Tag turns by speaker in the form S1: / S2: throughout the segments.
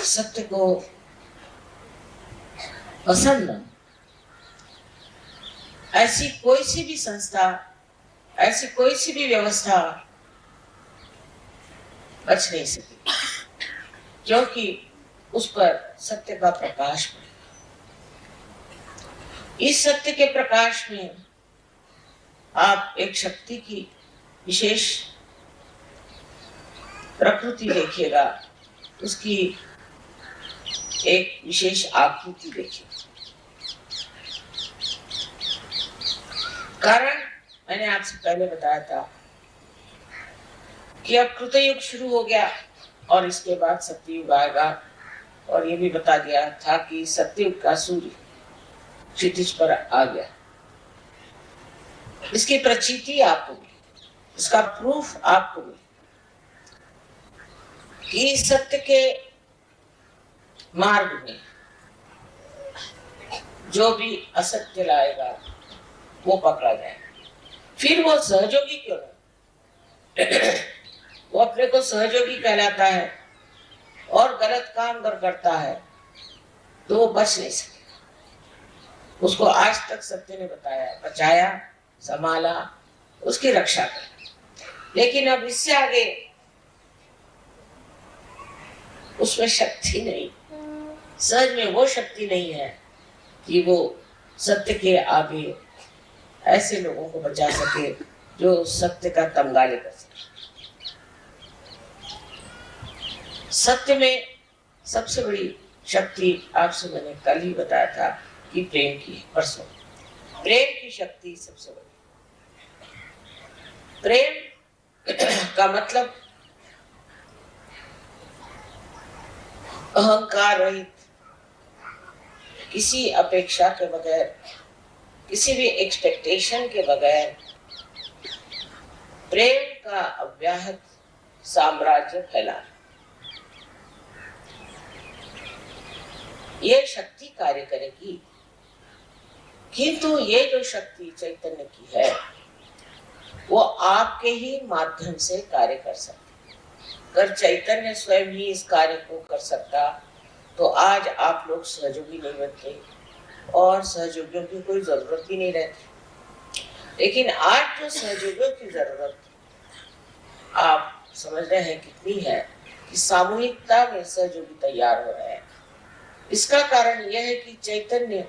S1: सत्य को पसंद न, ऐसी कोई सी भी संस्था, ऐसी कोई सी भी व्यवस्था बच नहीं सकी, क्योंकि उस पर सत्य का प्रकाश पड़े। इस सत्य के प्रकाश में आप एक शक्ति की विशेष प्रकृति देखिएगा, उसकी एक विशेष आकृति देखिएगा। कारण मैंने आपसे पहले बताया था कि अब कृतयुग शुरू हो गया और इसके बाद सत्ययुग आएगा, और ये भी बता दिया था कि सत्ययुग का सूर्य क्षितिज पर आ गया। इसकी प्रचिति आपको मिली, इसका प्रूफ आपको मिली कि सत्य के मार्ग में जो भी असत्य लाएगा वो पकड़ा जाएगा। फिर वो सहयोगी क्यों नहीं, वो अपने को सहयोगी कहलाता है और गलत काम अगर करता है तो वो बच नहीं सकेगा। उसको आज तक सत्य ने बताया, बचाया, संभाला, उसकी रक्षा कर। लेकिन अब इससे आगे उसमें शक्ति नहीं, सहज में वो शक्ति नहीं है कि वो सत्य के आगे ऐसे लोगों को बचा सके जो सत्य का तमगा लेकर सके। सत्य में सबसे बड़ी शक्ति आपसे मैंने कल ही बताया था कि प्रेम की है, परसों। प्रेम की शक्ति सबसे बड़ी। प्रेम का मतलब अहंकार रहित, किसी अपेक्षा के बगैर, किसी भी एक्सपेक्टेशन के बगैर प्रेम का अव्याहत साम्राज्य फैलाना, ये शक्ति कार्य करेगी। किंतु ये जो शक्ति चैतन्य की है वो आपके ही माध्यम से कार्य कर सकती। अगर चैतन्य स्वयं ही इस कार्य को कर सकता तो आज आप लोग सहयोगी नहीं बनते और सहयोगियों की कोई जरूरत ही नहीं रहती। लेकिन आज जो सहयोगियों की जरूरत आप समझ रहे हैं कितनी है कि सामूहिकता में सहयोगी तैयार हो रहे हैं। इसका कारण यह है कि चैतन्य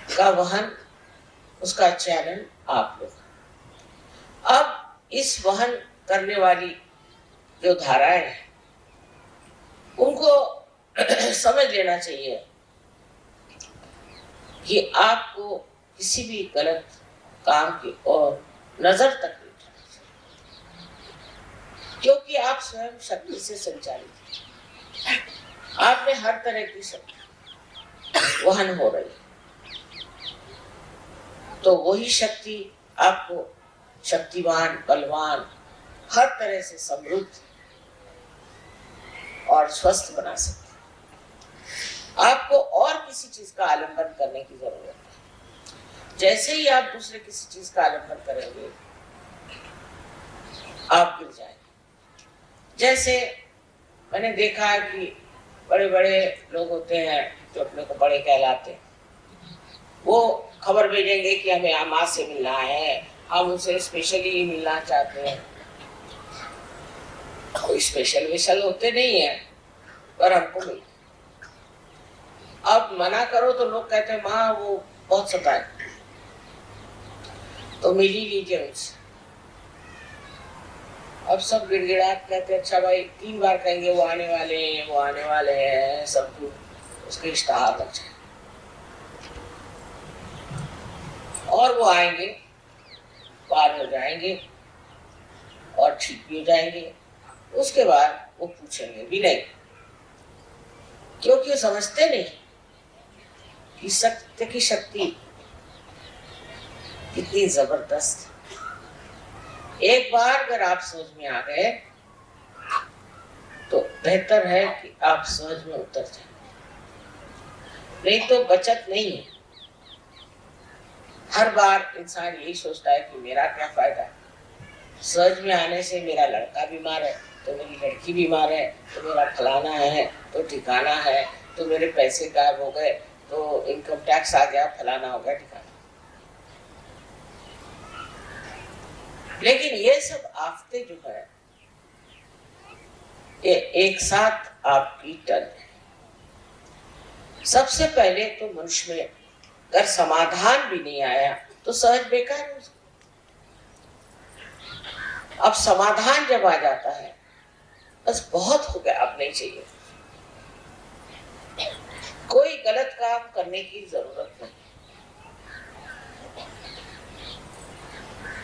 S1: का वहन, उसका चैनल आप लोग। अब इस वहन करने वाली जो धाराएं हैं उनको समझ लेना चाहिए कि आपको किसी भी गलत काम की ओर नजर तक नहीं उठाना चाहिए, क्योंकि आप स्वयं शक्ति से संचालित हैं। आप में हर तरह की शक्ति वहन हो रही है, तो वही शक्ति आपको शक्तिवान, बलवान, हर तरह से समृद्ध और स्वस्थ बना सकती है। आपको और किसी चीज का आलंबन करने की जरूरत है। जैसे ही आप दूसरे किसी चीज का आलंबन करेंगे आप गिर जाएंगे। जैसे मैंने देखा है कि बड़े बड़े लोग होते हैं जो अपने को बड़े कहलाते हैं, वो खबर भेजेंगे कि हमें माँ से मिलना है, हम उनसे स्पेशली मिलना चाहते हैं। कोई स्पेशल विशल होते नहीं है पर हमको मिल। अब मना करो तो लोग कहते हैं माँ वो बहुत सताए, तो मिल ही लीजिए उनसे। अब सब गिड़गिड़ाहट कहते हैं अच्छा भाई, 3 बार कहेंगे वो आने वाले हैं, वो आने वाले हैं, सब उसके इश्तहार लग जाए और वो आएंगे, पार हो जाएंगे और ठीक भी हो जाएंगे। उसके बाद वो पूछेंगे भी नहीं, क्योंकि वो समझते नहीं कि सत्य की शक्ति कितनी जबरदस्त। एक बार अगर आप समझ में आ गए तो बेहतर है कि आप समझ में उतर जाए, नहीं तो बचत नहीं है। हर बार इंसान यही सोचता है कि मेरा क्या फायदा, सहज में आने से मेरा लड़का बीमार है तो मेरी लड़की बीमार है, तो मेरा फलाना है, तो ठिकाना है, तो मेरे पैसे गायब हो गए, तो इनकम टैक्स आ गया, फलाना हो गया, ठिकाना। लेकिन ये सब आफतें जो है ये एक साथ आपकी टल है। सबसे पहले तो मनुष्य में अगर समाधान भी नहीं आया तो सहज बेकार हो जाए। अब समाधान जब आ जाता है बस बहुत हो गया, अब नहीं चाहिए। कोई गलत काम करने की जरूरत नहीं,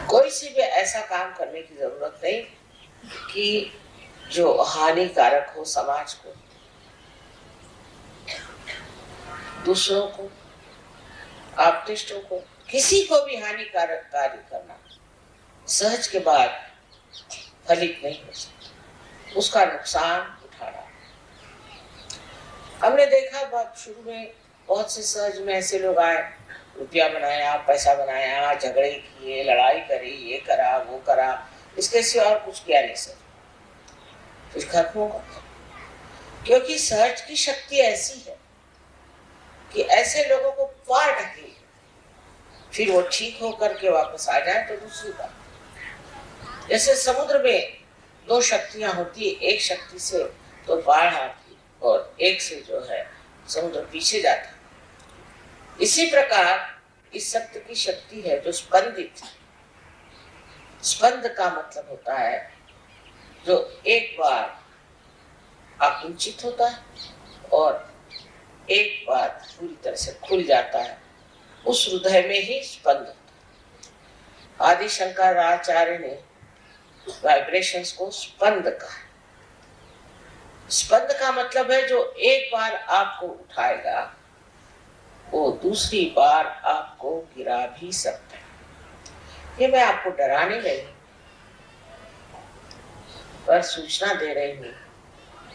S1: कोई सी भी ऐसा काम करने की जरूरत नहीं कि जो हानिकारक हो समाज को, दूसरों को, आप्तिष्टों को, किसी को भी हानिकारक कार्य करना सहज के बाद फलित नहीं हो सकता, उसका नुकसान उठाना। हमने देखा बात शुरू में बहुत से सहज में ऐसे लोग आए, रुपया बनाया, पैसा बनाया, झगड़े किए, लड़ाई करी, ये करा वो करा, इसके सिवा और कुछ किया नहीं सर, फिर खत्म होगा। क्योंकि सहज की शक्ति ऐसी है कि ऐसे लोगों को पार ढकेले, फिर वो ठीक होकर के वापस आ जाए तो दूसरी बात। जैसे समुद्र में दो शक्तियां होती है, एक शक्ति से तो बाढ़ आती और एक से जो है समुद्र पीछे जाता। इसी प्रकार इस सत्य की शक्ति है जो स्पंदित है। स्पंद का मतलब होता है जो एक बार आकुंचित होता है और एक बार पूरी तरह से खुल जाता है, उस हृदय में ही स्पंद होता है। आदि शंकराचार्य ने वाइब्रेशंस को स्पंद कहा। स्पंद का मतलब है जो एक बार आपको उठाएगा वो दूसरी बार आपको गिरा भी सकता है। ये मैं आपको डराने नहीं पर सूचना दे रही हूँ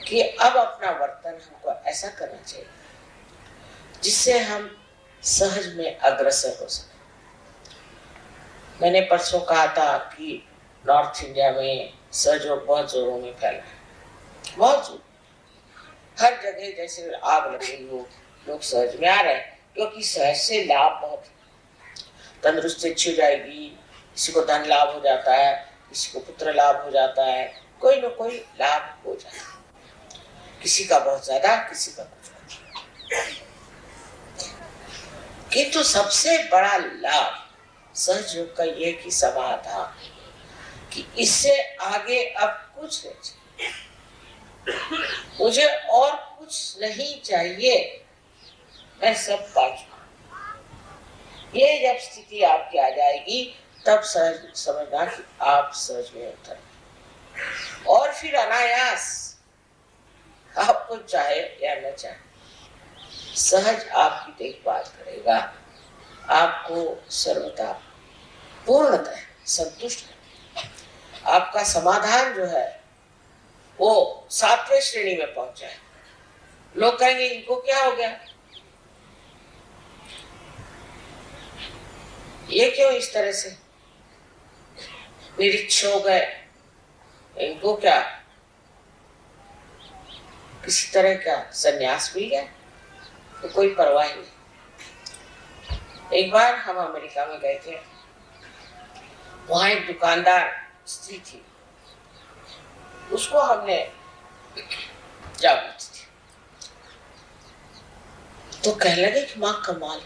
S1: कि अब अपना वर्तन हमको ऐसा करना चाहिए जिससे हम सहज में अग्रसर हो सके। मैंने परसों कहा था कि नॉर्थ इंडिया में सहयोग बहुत जोरों में फैला है, बहुत जोर, हर जगह जैसे आग लगे लोग सहज में आ रहे हैं, क्योंकि सहज से लाभ बहुत है। तंदुरुस्ती अच्छी हो जाएगी, किसी को धन लाभ हो जाता है, किसी को पुत्र लाभ हो जाता है, कोई न कोई लाभ हो जाता है, किसी का बहुत ज्यादा, किसी का कुछ। किंतु सबसे बड़ा लाभ सहयोग का ये कि समाधान, कि इससे आगे अब कुछ नहीं चाहिए, मुझे और कुछ नहीं चाहिए, मैं सब पा चुका। ये जब स्थिति आपकी आ जाएगी तब सहज समझना कि आप सहज में उतर, और फिर अनायास आपको चाहे या न चाहे सहज आपकी देखभाल करेगा, आपको सर्वथा पूर्णतः संतुष्ट है। आपका समाधान जो है वो 7वें श्रेणी में पहुंचा है। लोग कहेंगे इनको क्या हो गया, ये क्यों इस तरह से निरीक्ष हो गए, इनको क्या किसी तरह का संन्यास मिल गया, तो कोई परवाह नहीं। एक बार हम अमेरिका में गए थे, वहां एक दुकानदार स्त्री थी, उसको हमने जागृति थी तो कहने लगे कि माँ कमाल।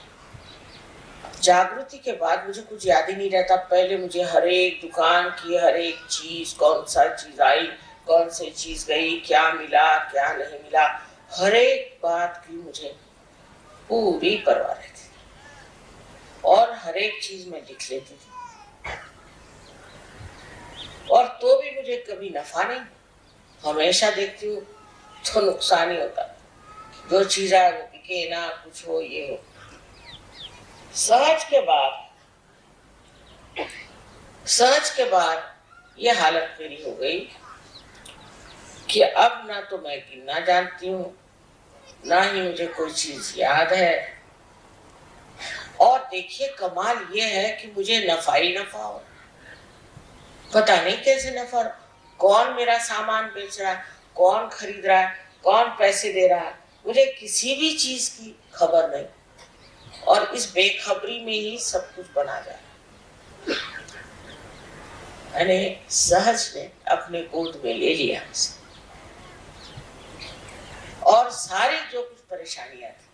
S1: जागृति के बाद मुझे कुछ याद ही नहीं रहता, पहले मुझे हर एक दुकान की हर एक चीज, कौन सा चीज आई, कौन सी चीज गई, क्या मिला क्या नहीं मिला, हर एक बात की मुझे पूरी परवाह रहती थी और हर एक चीज मैं लिख लेती थी। और तो भी मुझे कभी नफा नहीं, हमेशा देखती हूँ तो नुकसान ही होता, जो चीज आए वो बिके ना, कुछ हो ये हो। सहज के बाद ये हालत मेरी हो गई कि अब ना तो मैं गिनना जानती हूँ, ना ही मुझे कोई चीज याद है। और देखिए कमाल ये है कि मुझे नफा ही नफा हो, पता नहीं कैसे नफा, कौन मेरा सामान बेच रहा है, कौन खरीद रहा है, कौन पैसे दे रहा है, मुझे किसी भी चीज की खबर नहीं। और इस बेखबरी में ही सब कुछ बना जा रहा है। मैंने सहज ने अपने गोद में ले लिया उसे, और सारी जो कुछ परेशानियां थी,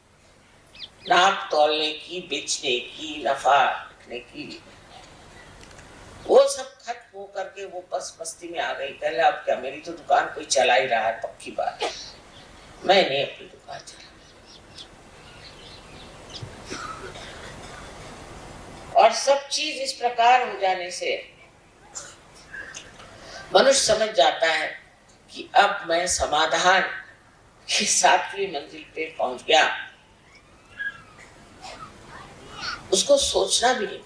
S1: नाप तोलने की, बेचने की, नफा रखने की, वो सब खत्म हो करके वो बस मस्ती में आ गई। कहले अब क्या, मेरी तो दुकान कोई चला ही रहा है, पक्की बात है, मैंने अपनी दुकान चला। और सब चीज इस प्रकार हो जाने से मनुष्य समझ जाता है कि अब मैं समाधान की 7वीं मंजिल पे पहुंच गया। उसको सोचना भी नहीं,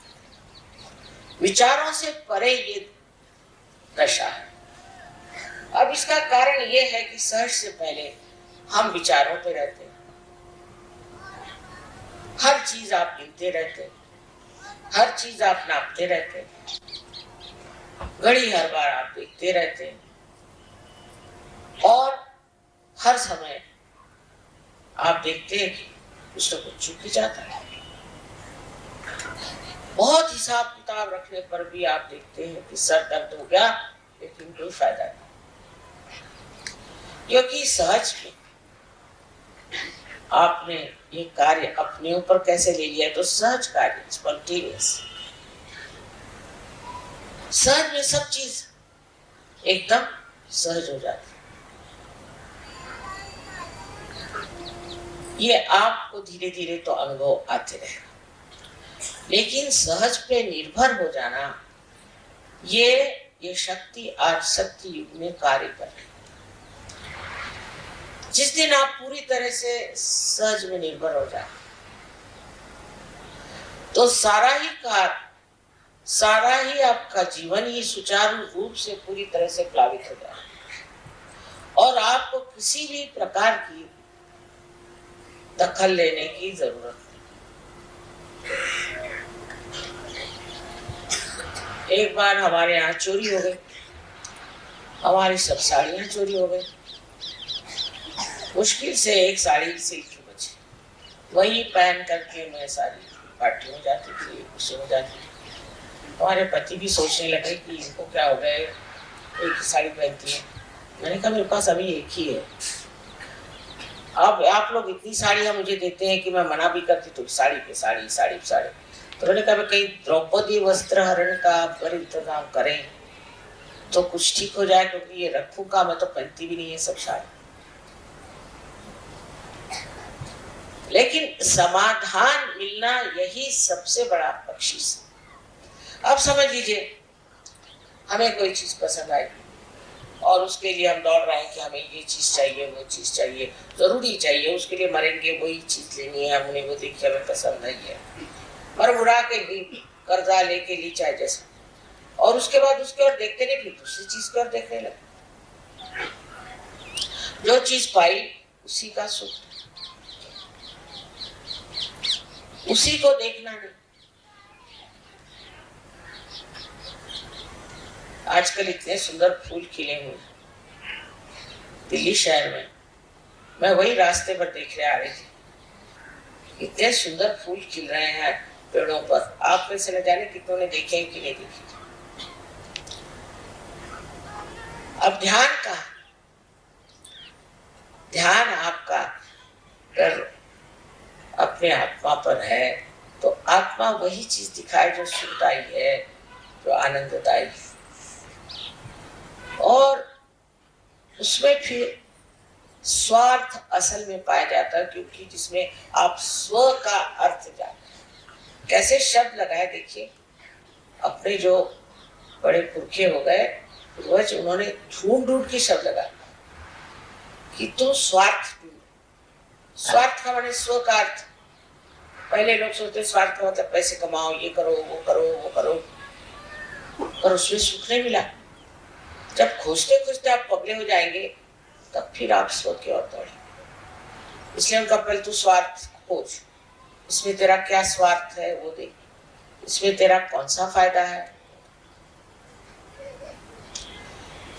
S1: विचारों से परे ये दशा है। अब इसका कारण ये है कि सहज से पहले हम विचारों पे रहते हैं। हर चीज आप गिनते रहते, हर चीज आप नापते रहते, घड़ी हर बार आप देखते रहते हैं, और हर समय आप देखते हैं कि कुछ न कुछ चूक जाता है। बहुत हिसाब किताब रखने पर भी आप देखते हैं कि सर दर्द हो गया, लेकिन कोई फायदा नहीं, क्योंकि सहज में आपने ये कार्य अपने ऊपर कैसे ले लिया। तो सहज कार्य, स्पॉन्टेनियस, सहज में सब चीज एकदम सहज हो जाती है। ये आपको धीरे धीरे तो अनुभव आते रहेगा, लेकिन सहज पे निर्भर हो जाना, ये शक्ति आज सत्य युग में कार्य कर रही है। जिस दिन आप पूरी तरह से सहज में निर्भर हो जाए, तो सारा ही कार्य, सारा ही आपका जीवन ही सुचारू रूप से पूरी तरह से प्लावित हो जाए, और आपको किसी भी प्रकार की दखल लेने की जरूरत नहीं। एक बार हमारे यहाँ चोरी हो गई, हमारी सब साड़ियां चोरी हो गई। मुश्किल से एक साड़ी सिल्क की बची, वही पहन करके मैं सारी पार्टी हो जाती थी, खुशी हो जाती थी। हमारे पति भी सोचने लगे कि इनको क्या हो गया, एक ही साड़ी पहनती है। मैंने कहा मेरे पास अभी एक ही है। अब आप लोग इतनी साड़ियां मुझे देते हैं कि मैं मना भी करती, तो साड़ी पे साड़ी, साड़ी पे साड़ी। तो मैंने कहा कहीं द्रौपदी वस्त्र हरण का अगर इंतजाम करें तो कुछ ठीक हो जाए, क्योंकि ये रखूं का, मैं तो पहनती भी नहीं है सब साड़ी। लेकिन समाधान मिलना यही सबसे बड़ा बख्शीश है। अब समझ लीजिए, हमें कोई चीज पसंद आई और उसके लिए हम दौड़ रहे हैं कि हमें ये चीज चाहिए, वो चीज चाहिए, जरूरी चाहिए, उसके लिए मरेंगे, वही चीज लेनी है हमने, वो देखिए हमें पसंद नहीं है, मर मुड़ा के भी कर्जा लेके ली चाहे जैसे, और उसके बाद उसके और देखते नहीं, फिर दूसरी चीज की ओर देखने लगे। जो चीज पाई उसी का सुख, उसी को देखना नहीं। आजकल इतने सुंदर फूल खिले हुए दिल्ली शहर में, मैं वही रास्ते पर देखने आ रही थी, इतने सुंदर फूल खिल रहे हैं पेड़ों पर। आप में से न जाने कितनों ने देखे हैं कि नहीं देखे। अब ध्यान का, ध्यान आपका कर अपने आत्मा पर है, तो आत्मा वही चीज दिखाए जो सुखदायी है, जो आनंददायी है, और उसमें फिर स्वार्थ असल में पाया जाता है, क्योंकि जिसमें आप स्व का अर्थ जानते। कैसे शब्द लगाए देखिए, अपने जो बड़े पुरखे हो गए पूर्वज, उन्होंने ढूंढ ढूंढ के शब्द लगाए कि तुम स्वार्थ ढूंढो। स्वार्थ का माने स्व का अर्थ। पहले लोग सोचते स्वार्थ का मतलब पैसे कमाओ, ये करो, वो करो, वो करो, पर उसमें सुख नहीं मिला। जब खोजते खोजते आप पगले हो जाएंगे, तब फिर आप स्व की ओर दौड़े। इसलिए उनका पहले तू स्वार्थ खोज, इसमें तेरा क्या स्वार्थ है वो देख, इसमें तेरा कौन सा फायदा है।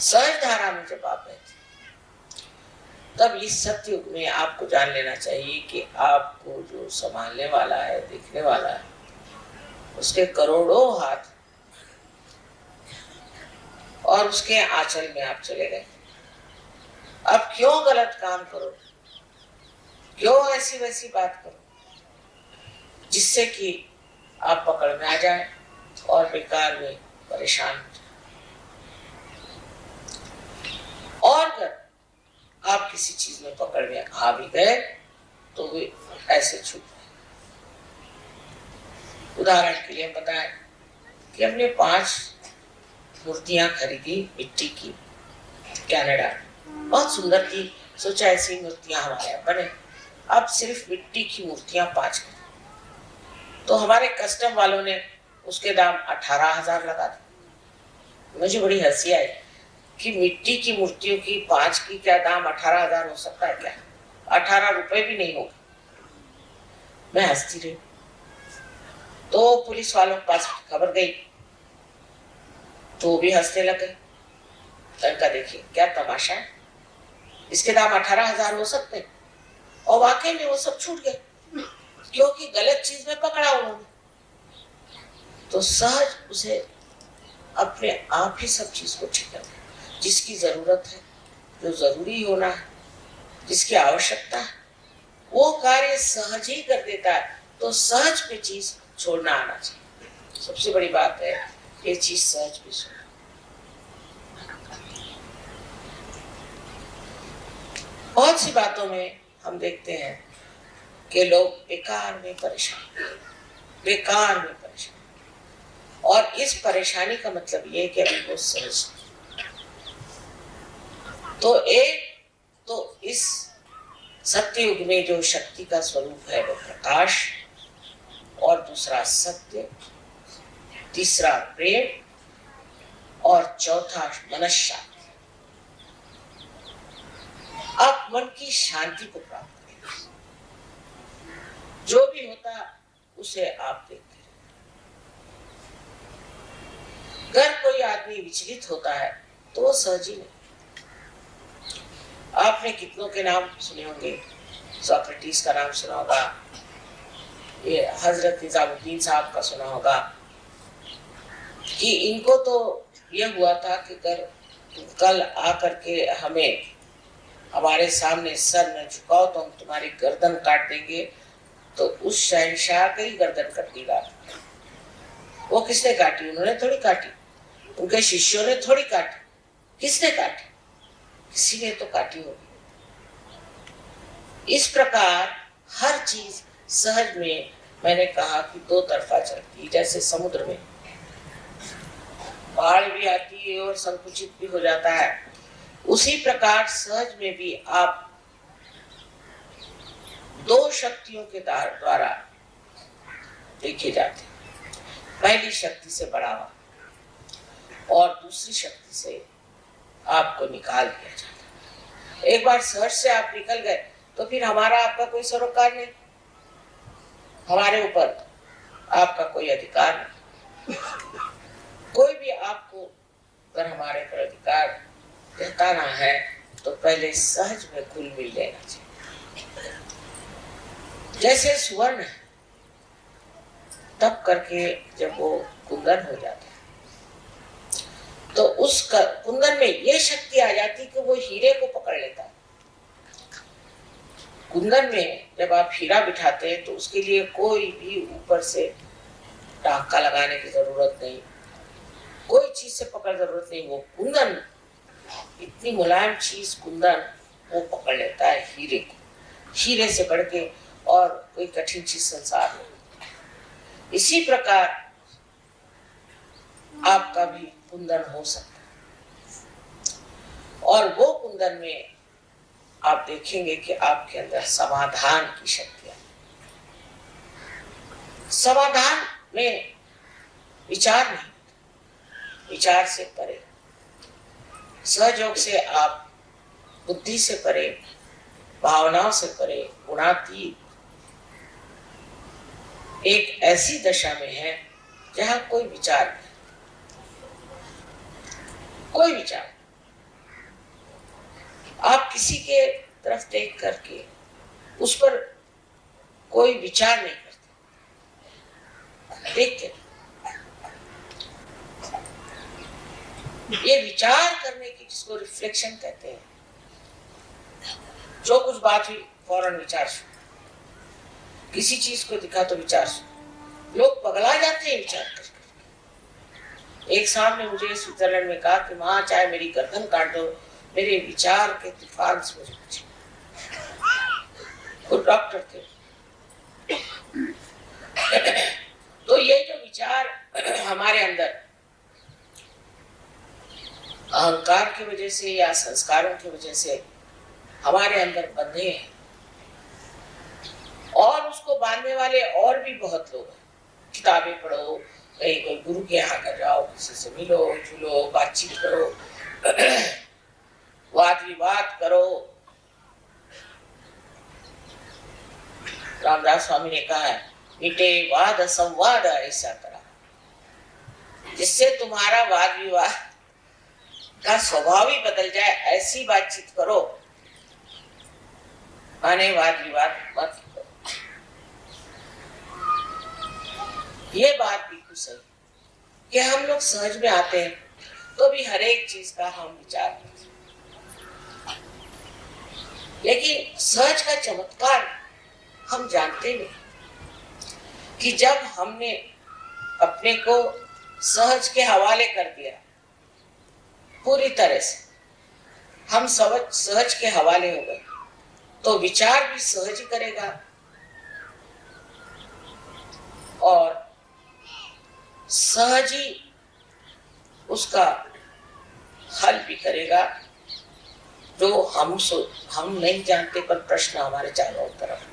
S1: सहज धारा में जब आप रहते तब इस सत्युग में आपको जान लेना चाहिए कि आपको जो संभालने वाला है, देखने वाला है, उसके करोड़ों हाथ और उसके आंचल में आप चले गए। अब क्यों गलत काम करो, क्यों ऐसी वैसी बात करो जिससे कि आप पकड़ में आ जाए और बेकार में परेशान हो जाए। और अगर आप किसी चीज में पकड़ में आ भी गए तो वे ऐसे छूट गए। उदाहरण के लिए बताएं कि हमने 5 मूर्तियां खरीदी मिट्टी की कनाडा, बहुत सुंदर थी, सोचा ऐसी मूर्तियां हमारे यहाँ बने। अब सिर्फ मिट्टी की मूर्तियां 5 की, तो हमारे कस्टम वालों ने उसके दाम 18,000 लगा दिए। मुझे बड़ी हंसी आई कि मिट्टी की मूर्तियों की 5 की क्या दाम 18,000 हो सकता है क्या? 18 रुपए भी नहीं होगा। मैं हंसती रही। तो पुलिस वालों के पास खबर गई तो वो भी हंसने लगे। उनका देखिए क्या तमाशा है, इसके दाम 18,000 हो सकते हैं। और वाकई में वो सब छूट गए क्योंकि गलत चीज में पकड़ा उन्होंने। तो सहज उसे अपने आप ही सब चीज को ठीक कर, जिसकी जरूरत है, जो जरूरी होना है, जिसकी आवश्यकता है, वो कार्य सहज ही कर देता है। तो सहज पे चीज छोड़ना आना चाहिए। सबसे बड़ी बात है ये चीज सहज पे छोड़ना। बहुत सी बातों में हम देखते हैं कि लोग बेकार में परेशान, बेकार में परेशान, और इस परेशानी का मतलब ये है कि अभी वो सहज। तो एक तो इस सत्य युग में जो शक्ति का स्वरूप है वो प्रकाश, और दूसरा सत्य, तीसरा प्रेम, और चौथा मनश्शांति। आप मन की शांति को प्राप्त करें। जो भी होता उसे आप देखते हैं। अगर कोई आदमी विचलित होता है तो वो सहज ही नहीं। आपने कितनों के नाम सुने होंगे, सोक्रेटिस का नाम सुना होगा, ये हजरत निजामुद्दीन साहब का सुना होगा कि इनको तो यह हुआ था कि कल आकर के हमें हमारे सामने सर न झुकाओ तो हम तुम्हारी गर्दन काट देंगे। तो उस शहंशाह की गर्दन कट दी बात। वो किसने काटी? उन्होंने थोड़ी काटी, उनके शिष्यों ने थोड़ी काटी। किसने काटी? किसी ने तो काटी होगी। इस प्रकार हर चीज सहज में, मैंने कहा कि 2 तरफा चलती है। जैसे समुद्र में बाढ़ भी आती है और संकुचित भी हो जाता है, उसी प्रकार सहज में भी आप 2 शक्तियों के द्वारा देखे जाते हैं। पहली शक्ति से बढ़ावा और दूसरी शक्ति से आपको निकाल दिया जाता है। एक बार सहज से आप निकल गए तो फिर हमारा आपका कोई सरोकार नहीं, हमारे ऊपर आपका कोई अधिकार नहीं। कोई भी आपको अगर हमारे पर अधिकार जताना है तो पहले सहज में घुल मिल लेना चाहिए। जैसे स्वर्ण है, तब करके जब वो कुंदन हो जाता है तो उस कुंदन में ये शक्ति आ जाती कि वो हीरे को पकड़ लेता है। कुंदन में जब आप हीरा बिठाते हैं तो उसके लिए कोई भी ऊपर से टाका लगाने की जरूरत नहीं, कोई चीज से पकड़ जरूरत नहीं। वो कुंदन, इतनी मुलायम चीज कुंदन, वो पकड़ लेता है हीरे को। हीरे से बढ़ के और कोई कठिन चीज संसार में। इसी प्रकार आपका भी कुंदन हो सकता है, और वो कुंदन में आप देखेंगे कि आपके अंदर समाधान की शक्ति है। समाधान में विचार नहीं, विचार से परे, सहयोग से आप बुद्धि से परे, भावनाओं से परे, गुणातीत एक ऐसी दशा में है जहां कोई विचार नहीं, कोई विचार। आप किसी के तरफ देख करके उस पर कोई विचार नहीं करते, देखते। ये विचार करने की, जिसको रिफ्लेक्शन कहते हैं, जो कुछ बात हुई फौरन विचार शुरू, किसी चीज को दिखा तो विचार शुरू। लोग पगला जाते हैं विचार करके। एक साहब ने मुझे स्विट्जरलैंड में कहा कि माँ चाहे मेरी गर्दन काट दो, मेरे विचार के तूफान से मुझे बचे। वो डॉक्टर थे। तो ये जो विचार हमारे अंदर अहंकार की वजह से या संस्कारों की वजह से हमारे अंदर बंधे हैं, और उसको बांधने वाले और भी बहुत लोग हैं। किताबें पढ़ो, कहीं कोई गुरु के यहाँ कर जाओ, किसी से मिलो जुलो, बातचीत करो, वाद विवाद करो। रामदास स्वामी ने कहा है, मिटे वाद संवाद ऐसा करा, जिससे तुम्हारा वाद विवाद का स्वभाव ही बदल जाए, ऐसी बातचीत करो। माने वाद विवाद मत करो। ये बात बिल्कुल सही कि हम लोग सहज में आते हैं तो भी हर एक चीज का हम विचार करते हैं, लेकिन सहज का चमत्कार हम जानते नहीं कि जब हमने अपने को सहज के हवाले कर दिया, पूरी तरह से हम सहज के हवाले हो गए, तो विचार भी सहज ही करेगा और सहज ही उसका हल भी करेगा, जो हम नहीं जानते, पर प्रश्न हमारे चारों तरफ।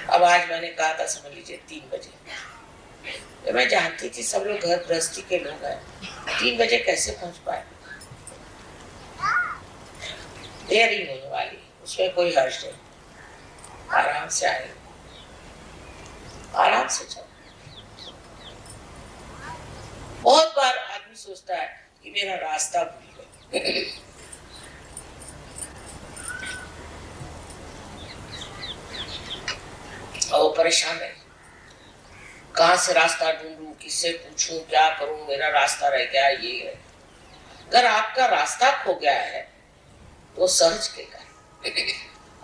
S1: अब आज मैंने कहा था, समझ लीजिए 3 बजे, तो मैं जानती थी सब लोग घर गृहस्थी के लोग हैं, 3 बजे कैसे पहुंच पाए। देरी होने वाली, उसमें कोई हर्ष नहीं, आराम से आए, आराम से चलो। बहुत बार आदमी सोचता है कि मेरा रास्ता भूल गया, और वो परेशान है, कहाँ से रास्ता ढूंढूं, किससे पूछूं, क्या करूं, मेरा रास्ता रह गया, ये है। अगर आपका रास्ता खो गया है तो सहज के कर,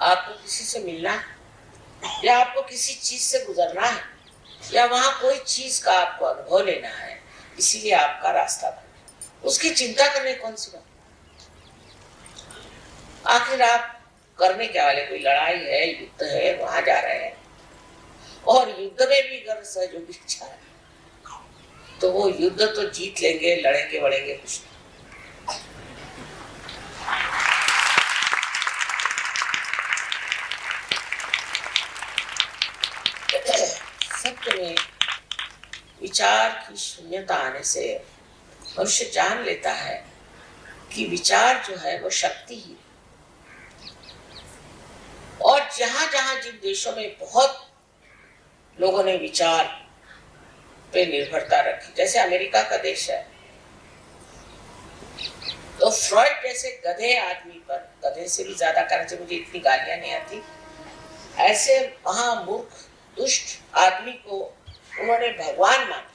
S1: आपको किसी से मिलना है या आपको किसी चीज से गुजरना है या वहां कोई चीज का आपको अनुभव लेना है, इसीलिए आपका रास्ता बना, उसकी चिंता करने कौन सी बात। आखिर आप करने क्या वाले, कोई लड़ाई है, युद्ध है, वहां जा रहे हैं, और युद्ध में भी अगर सहयोगी इच्छा है तो वो युद्ध तो जीत लेंगे, लड़ेंगे बढ़ेंगे कुछ नहीं। सत्य में विचार की शून्यता आने से मनुष्य जान लेता है कि विचार जो है वो शक्ति ही, और जहां जहां जिन देशों में बहुत लोगों ने विचार पे निर्भरता रखी, जैसे अमेरिका का देश है, तो फ्रॉइड जैसे गधे आदमी पर, गधे से भी ज्यादा करने से मुझे इतनी गालियां नहीं आती, ऐसे महामूर्ख दुष्ट आदमी को उन्होंने भगवान माना,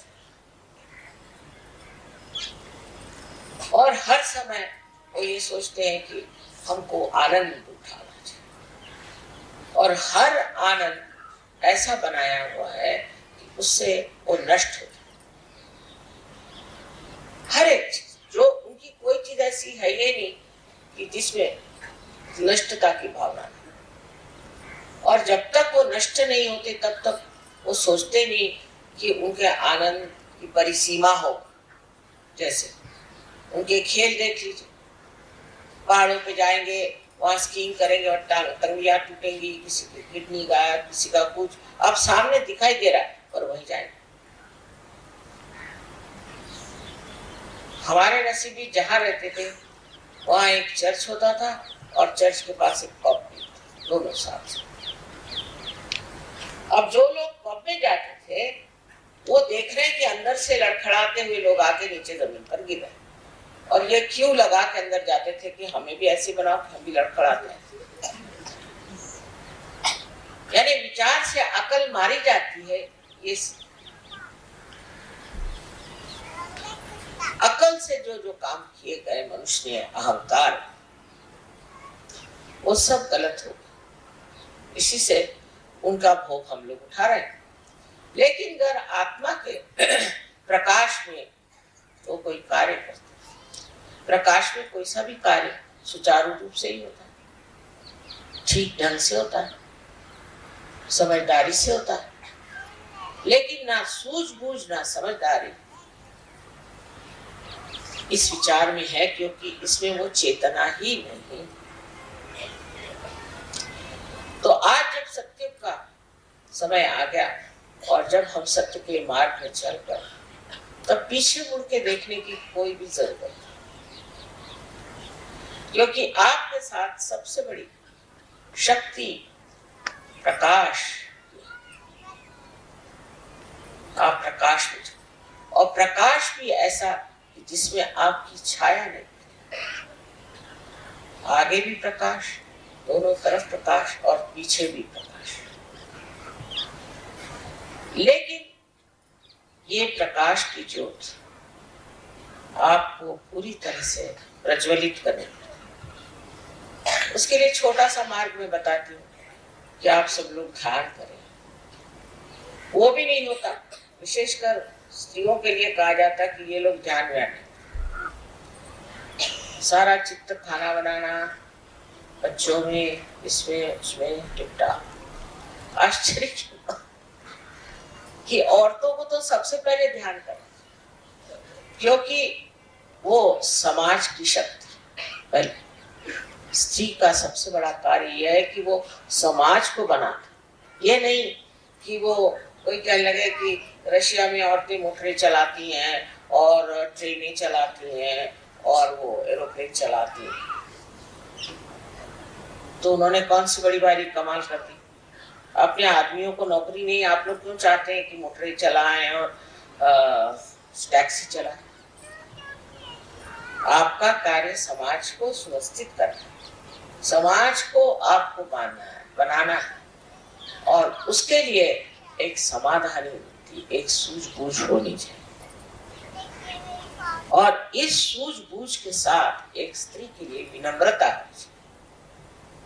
S1: और हर समय वो ये सोचते हैं कि हमको आनंद उठाना चाहिए, और हर आनंद ऐसा बनाया हुआ है कि उससे वो नष्ट हो जाए। हर एक चीज, जो उनकी कोई चीज ऐसी है ये नहीं कि जिसमें नष्टता की भावना नहीं, और जब तक वो नष्ट नहीं होते तब तक वो सोचते नहीं कि उनके आनंद की परिसीमा हो। जैसे उनके खेल देख लीजिए, पहाड़ों पे जाएंगे, वहां स्कीइंग करेंगे और टंगियां टूटेंगी, किसी की किडनी गाया, किसी का कुछ, अब सामने दिखाई दे रहा है और वहीं जाएंगे। हमारे नसीबी जहां रहते थे वहां एक चर्च होता था और चर्च के पास एक पब भी, दोनों साथ से। अब जो लोग पब में जाते थे वो देख रहे हैं कि अंदर से लड़खड़ाते हुए लोग आके नीचे जमीन पर गिर रहे, और ये क्यों लगा के अंदर जाते थे कि हमें भी ऐसे बनाओ कि हम भी लड़खड़ाते हैं। यानी विचार से अकल मारी जाती है। ये अकल से जो जो काम किए गए मनुष्य ने, अहंकार, वो सब गलत हो गया। इसी से उनका भोग हम लोग उठा रहे हैं। लेकिन अगर आत्मा के प्रकाश में तो कोई कार्य करते, प्रकाश में कोई सा भी कार्य सुचारू रूप से ही होता है, ठीक ढंग से होता है, समझदारी से होता है। लेकिन ना सूझबूझ ना समझदारी इस विचार में है, क्योंकि इसमें वो चेतना ही नहीं। तो आज जब सत्य का समय आ गया और जब हम सत्य के मार्ग में चलकर, तब पीछे मुड़ के देखने की कोई भी जरूरत नहीं, क्योंकि आपके साथ सबसे बड़ी शक्ति प्रकाश, आप प्रकाश में, और प्रकाश भी ऐसा जिसमें आपकी छाया नहीं, आगे भी प्रकाश, दोनों तरफ प्रकाश और पीछे भी प्रकाश। लेकिन ये प्रकाश की ज्योत आपको पूरी तरह से प्रज्वलित करने, उसके लिए छोटा सा मार्ग मैं बताती हूँ कि आप सब लोग ध्यान करें। वो भी नहीं होता, विशेषकर स्त्रियों के लिए कहा जाता है कि ये लोग ध्यान में आए। सारा चित्त, खाना बनाना, बच्चों में, इसमें उसमें टिपटा। आश्चर्य कि औरतों को तो सबसे पहले ध्यान करें, क्योंकि वो समाज की शक्ति। पहले स्त्री का सबसे बड़ा कार्य यह है कि वो समाज को बनाए। ये नहीं कि वो कोई कहने लगे कि रशिया में औरतें मोटरें चलाती हैं और ट्रेनें चलाती हैं और वो एरोप्लेन चलाती हैं, तो उन्होंने कौन सी बड़ी बारी कमाल कर दी। अपने आदमियों को नौकरी नहीं, आप लोग क्यों चाहते हैं कि मोटरें चलाएं और टैक्सी चलाएं? आपका कार्य समाज को सुव्यवस्थित करना है, समाज को आपको बनाना है, और उसके लिए एक समाधानी बुद्धि, एक सूझबूझ होनी चाहिए। और इस सूझबूझ के साथ एक स्त्री के लिए विनम्रता होनी चाहिए।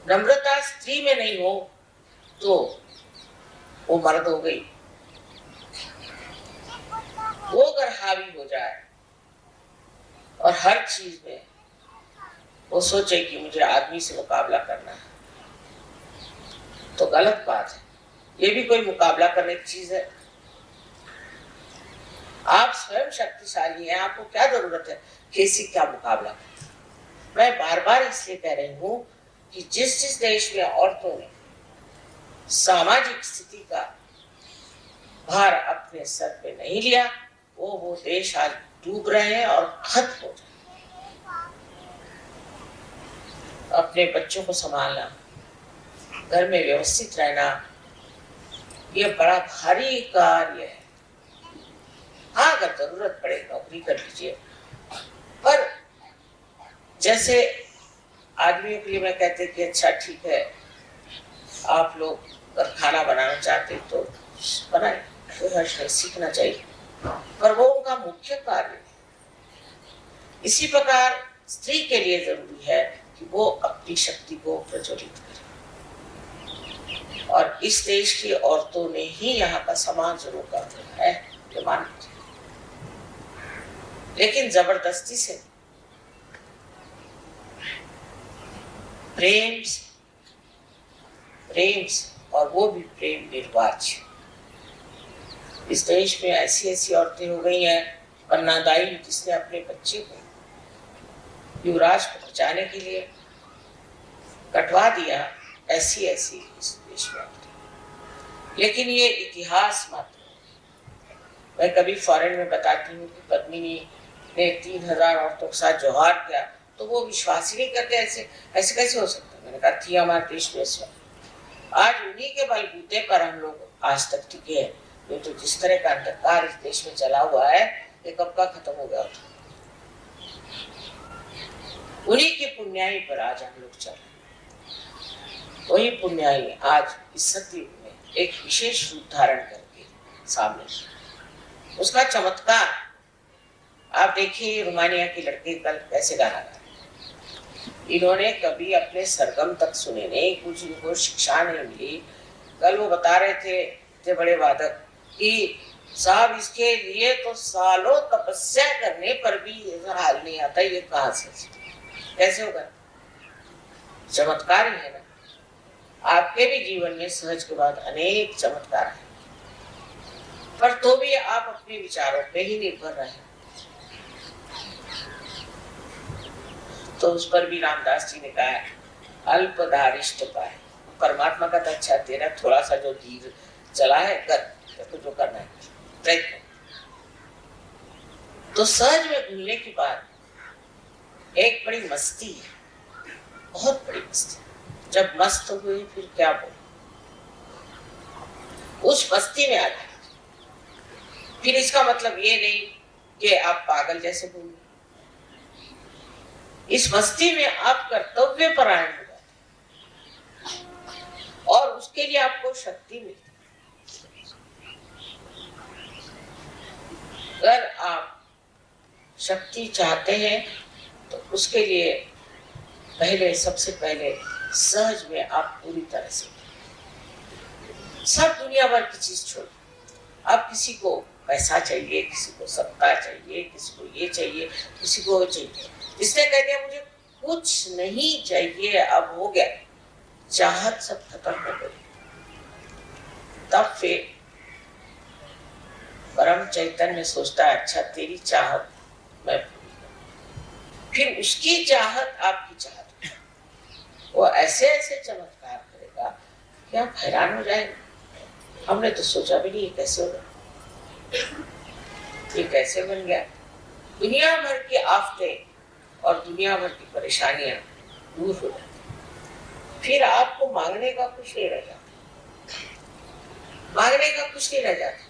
S1: नम्रता स्त्री में नहीं हो तो वो मर्द हो गई। वो अगर हावी हो जाए और हर चीज में वो सोचे कि मुझे आदमी से मुकाबला करना है, तो गलत बात है। ये भी कोई मुकाबला करने की चीज है? आप स्वयं शक्तिशाली हैं, आपको क्या जरूरत है किसी का मुकाबला करने? मैं बार बार इसलिए कह रही हूँ कि जिस जिस देश में औरतों ने सामाजिक स्थिति का भार अपने सर पे नहीं लिया, वो देश आज डूब रहे हैं और खत्म हो जाए। अपने बच्चों को संभालना, घर में व्यवस्थित रहना, ये बड़ा भारी कार्य है। हाँ, अगर जरूरत पड़े नौकरी कर लीजिए, पर जैसे आदमियों के लिए मैं कहते कि अच्छा ठीक है, आप लोग अगर खाना बनाना चाहते तो बनाए, कोई हर्ष नहीं, सीखना चाहिए, पर वो उनका मुख्य कार्य है। इसी प्रकार स्त्री के लिए जरूरी है कि वो अपनी शक्ति को प्रज्वलित करे, और इस देश की औरतों ने ही यहाँ का समाज रोका है, ये मान लीजिए, लेकिन जबरदस्ती से, प्रेम से, और वो भी प्रेम निर्वाच्य। इस देश में ऐसी ऐसी औरतें हो गई हैं, कन्यादायी, जिसने अपने बच्चे को युवराज को बचाने के लिए कटवा दिया, ऐसी ऐसी इस देश में औरतें। लेकिन ये इतिहास मात्र। मैं कभी फॉरेन में बताती हूँ कि पद्मिनी ने 3000 औरतों के साथ जोहार किया, तो वो विश्वास ही नहीं करते, ऐसे कैसे हो सकता है? मैंने कहा थी हमारे देश में ऐसे। आज उन्हीं के बलबूते पर हम लोग आज तक टिके हैं। ये तो जिस तरह का अंधकार इस देश में चला हुआ है, ये कब का खत्म हो गया था। उन्हीं की पुण्याई पर आज हम लोग चल रहे हैं। वही पुण्याई आज इस सतयुग में एक विशेष रूप धारण करके सामने, उसका चमत्कार आप देखिए। रोमानिया की लड़की कल कैसे गाना गा रही, इन्होंने कभी अपने सरगम तक सुने नहीं, कुछ इनको शिक्षा नहीं मिली। कल वो बता रहे थे बड़े वादक कि साहब इसके लिए तो सालों तपस्या करने पर भी हाल नहीं आता, ये कहां से कैसे होगा? चमत्कार ही है ना। आपके भी जीवन में सहज के बाद अनेक चमत्कार है, पर तो भी आप अपने विचारों पे ही निर्भर रहे। तो उस पर भी रामदास जी ने कहा अल्पदारिष्ट पाए। परमात्मा का तो अच्छा तेरा थोड़ा सा जो धीर चला है कर, तो जो करना है प्रयत्न। तो सहज में घूमने के बाद एक बड़ी मस्ती है, बहुत बड़ी मस्ती। जब मस्त हुए फिर क्या बोले, उस मस्ती में आ जाए। फिर इसका मतलब ये नहीं कि आप पागल जैसे बोले, इस मस्ती में आप कर्तव्य परायण हो जाते और उसके लिए आपको शक्ति मिलती। अगर आप शक्ति चाहते हैं तो उसके लिए पहले सबसे पहले सहज में आप पूरी तरह से सब दुनिया भर की चीज छोड़। आप किसी को पैसा चाहिए, किसी को सत्ता चाहिए, किसी को ये चाहिए, किसी को वो चाहिए। जिसने कह दिया मुझे कुछ नहीं चाहिए, अब हो गया, चाहत सब खत्म हो गई, तब फिर परम चैतन्य सोचता है अच्छा तेरी चाहत मैं पूरी करूं। फिर उसकी चाहत आपकी चाहत, वो ऐसे ऐसे चमत्कार करेगा कि आप हैरान हो जाएंगे। हमने तो सोचा भी नहीं ये कैसे होगा, ये कैसे बन गया। दुनिया भर की आफतें और दुनिया भर की परेशानियां दूर हो जाती, फिर आपको मांगने का कुछ नहीं रह जाता, मांगने का कुछ नहीं रह जाता,